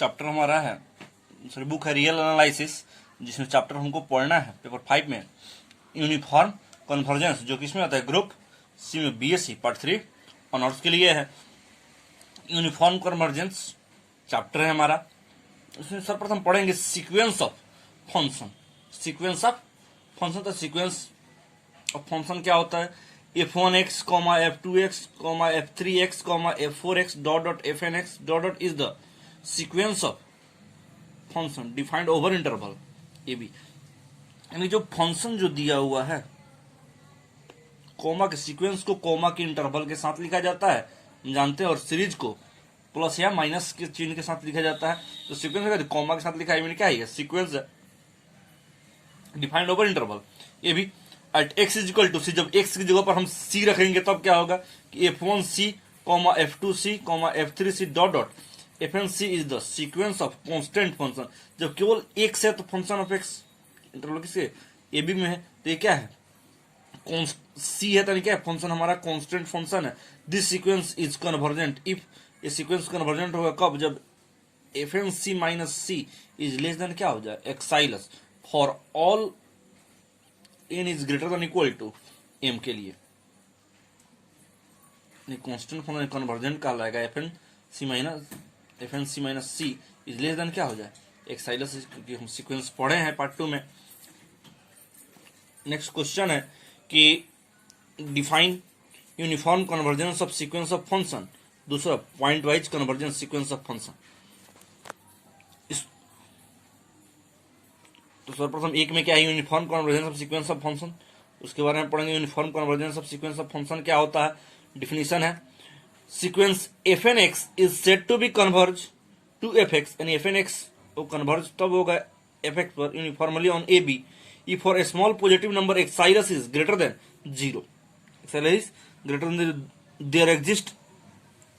Chapter हमारा है, sorry book है रियल एनालिसिस, जिसमें चैप्टर हमको पढ़ना है पेपर 5 में यूनिफॉर्म कन्वर्जेंस, जो कि इसमें आता है ग्रुप सी में बीएससी पार्ट 3 ऑनर्स के लिए है। यूनिफॉर्म कन्वर्जेंस चैप्टर है हमारा। इसमें सर्वप्रथम पढ़ेंगे sequence of function. Sequence of function, तो सीक्वेंस ऑफ फंक्शन क्या होता है? f1x, f2x, f3x, f4x dot dot fnx dot dot is the sequence of function defined over interval A B. यानी जो फंक्शन जो दिया हुआ है, कोमा के सीक्वेंस को कोमा के इंटरवल के साथ लिखा जाता है, जानते हैं, और सीरीज को प्लस या माइनस के चिन्ह के साथ लिखा जाता है। तो सीक्वेंस का कोमा के साथ लिखा है, क्या है? Sequence defined over interval A b at x is equal to c. जब एक्स की जगह पर हम सी रखेंगे तब क्या होगा कि f1c, f2c, f3c dot dot fnc is the sequence of constant function. जब केवल एक्स है तो फंक्शन ऑफ एक्स इंटरवल किसके ए बी में है, तो ये क्या है? सी है, तो क्या है? फंक्शन हमारा कांस्टेंट फंक्शन है। This sequence is convergent if, ये सीक्वेंस कन्वर्जेंट होगा कब? जब fnc minus c is less than क्या हो जाए? Epsilon for all n is greater than equal to m के लिए। कांस्टेंट फंक्शन कन्वर्जेंट कहलाएगा fnc minus c is less than क्या हो जाए? एक्साइलस, क्योंकि हम सीक्वेंस पढ़े हैं पार्ट 2 में। नेक्स्ट क्वेश्चन है कि define uniform convergence of sequence of function. दूसरा pointwise convergence sequence of function. तो सर्वप्रथम एक में क्या है? Uniform convergence of sequence of function, उसके बारे में पढ़ेंगे। Uniform convergence of sequence of function क्या होता है? डिफिनीशन है, sequence fnx is said to be converge to fx, यानी fnx वो कन्वर्ज तब होगा fx पर uniformly on ab if for a small positive number xilus is greater than 0, xilus is greater than, there exists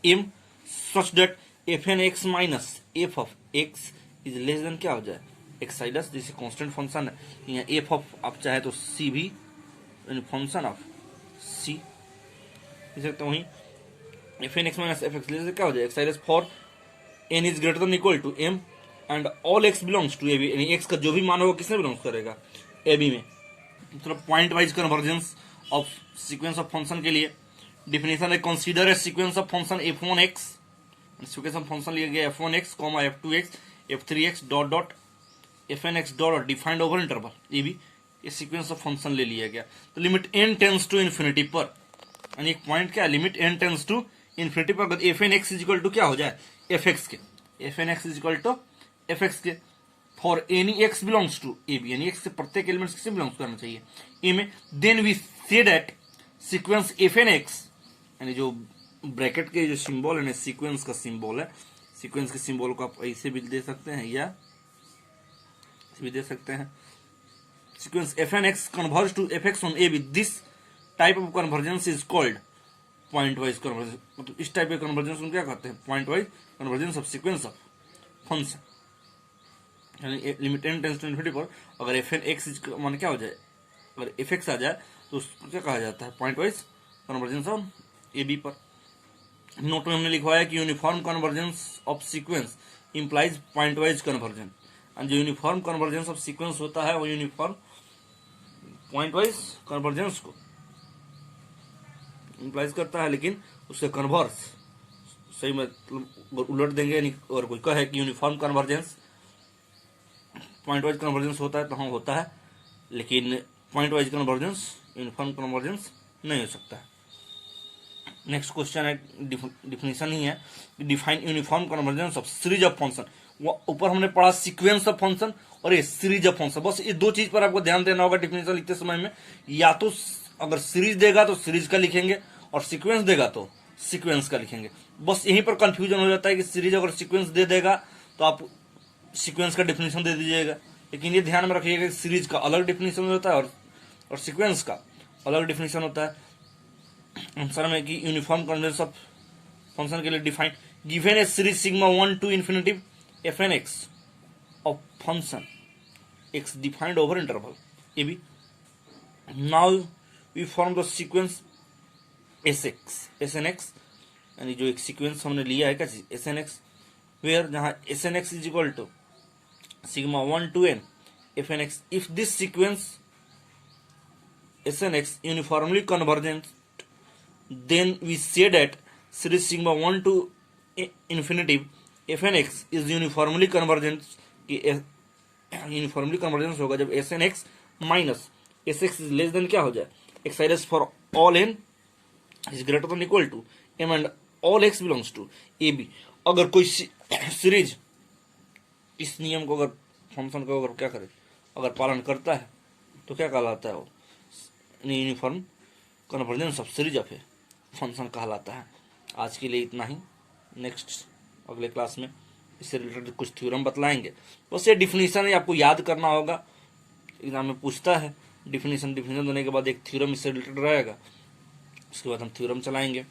m such that fnx minus f of x is less than क्या हो जाए? एक्साइलस, जैसे constant function है, यहाँ F of आप चाहे तो सी भी, फंक्शन ऑफ सी तो वहीं f N x minus f x क्या हो जाए? Epsilon for n is greater than equal to m and all x belongs to A B, यानी एक्स का जो भी मान होगा किसमें बिलोंग्स करेगा? ए बी में। मतलब point wise convergence of sequence of function के लिए डिफिनेशन है, consider a sequence of function f1x, sequence of function लिया गया f1x, f2x, f3x dot dot fnx dot defined over interval ये भी, ये सीक्वेंस ऑफ फंक्शन ले लिया गया। तो limit n tends to infinity पर, यानी एक पॉइंट क्या है? Limit n tends to infinity पर अगर fnx इज इक्वल टू क्या हो जाए? fx के, fnx is equal to fx के for any x belongs to A B, यानी x से प्रत्येक एलिमेंट किसे बिलोंग्स करना चाहिए? ए में। Then we say that sequence fnx, यानी जो ब्रैकेट के जो सिंबल है, सीक्वेंस का सिंबल है, सीक्वेंस के सिंबल को आप ऐसे भी दे सकते हैं या भी दे सकते हैं। Sequence fnx converge to fx on ab, this type of convergence is called pointwise convergence. मतलब इस टाइप के कन्वर्जेंस को क्या कहते हैं? Pointwise convergence of sequence of function, यानी limit n tends to infinity पर अगर fnx मान क्या हो जाए? अगर fx आ जाए तो उसको क्या कहा जाता है? Point wise convergence on ab पर। नोट में हमने लिखवाया कि uniform convergence of sequence implies point wise convergence, जो यूनिफॉर्म कन्वर्जेंस ऑफ सीक्वेंस होता है वो यूनिफॉर्म पॉइंट वाइज कन्वर्जेंस को इंप्लाइज करता है, लेकिन उसके कन्वर्स सही मतलब उलट देंगे। और कोई कहे कि uniform convergence point wise convergence होता है तो हाँ होता है, लेकिन point wise convergence uniform convergence नहीं हो सकता है। नेक्स्ट क्वेश्चन है, डिफिनेशन ही है, define uniform convergence of series of function. ऊपर हमने पढ़ा सीक्वेंस ऑफ फंक्शन और ये सीरीज ऑफ फंक्शन, बस ये दो चीज पर आपको ध्यान देना होगा डिफिनेशन लिखते समय में। या तो अगर सीरीज देगा तो सीरीज का लिखेंगे और सीक्वेंस देगा तो सीक्वेंस का लिखेंगे। बस यहीं पर कंफ्यूजन हो जाता है कि सीरीज अगर सीक्वेंस दे देगा तो आप सीक्वेंस का डिफिनेशन दे दीजिएगा, लेकिन ये ध्यान में रखिएगा कि सीरीज का अलग डिफिनेशन होता है और सीक्वेंस का अलग डिफिनेशन होता है। आंसर में कि यूनिफॉर्म कन्वर्जेंस ऑफ फंक्शन के लिए define, given a series sigma 1 to infinity fnx of function x defined over interval ab, now we form the sequence snx, यानी जो एक सीक्वेंस हमने लिया है क्या चीज? snx वेयर जहां S N X is equal to sigma 1 to n F N X, if this sequence S N X uniformly convergent, then we say that series sigma 1 to infinity fnx is uniformly convergent कि uniformly convergence होगा जब s N x minus s x is less than क्या हो जाए एक्साइडस for all n is greater than equal to m and all x belongs to A b. अगर कोई series इस नियम को अगर फंक्शन को अगर क्या करे अगर पालन करता है तो क्या कहलाता है वो uniform convergence of series of a function कहलाता है। आज के लिए इतना ही, नेक्स्ट अगले क्लास में इससे रिलेटेड कुछ थ्योरम बतलाएंगे। बस ये डिफिनीशन है, आपको याद करना होगा, एग्जाम में पूछता है डिफिनीशन देने के बाद एक थ्योरम इससे रिलेटेड रहेगा, उसके बाद हम थ्योरम चलाएंगे।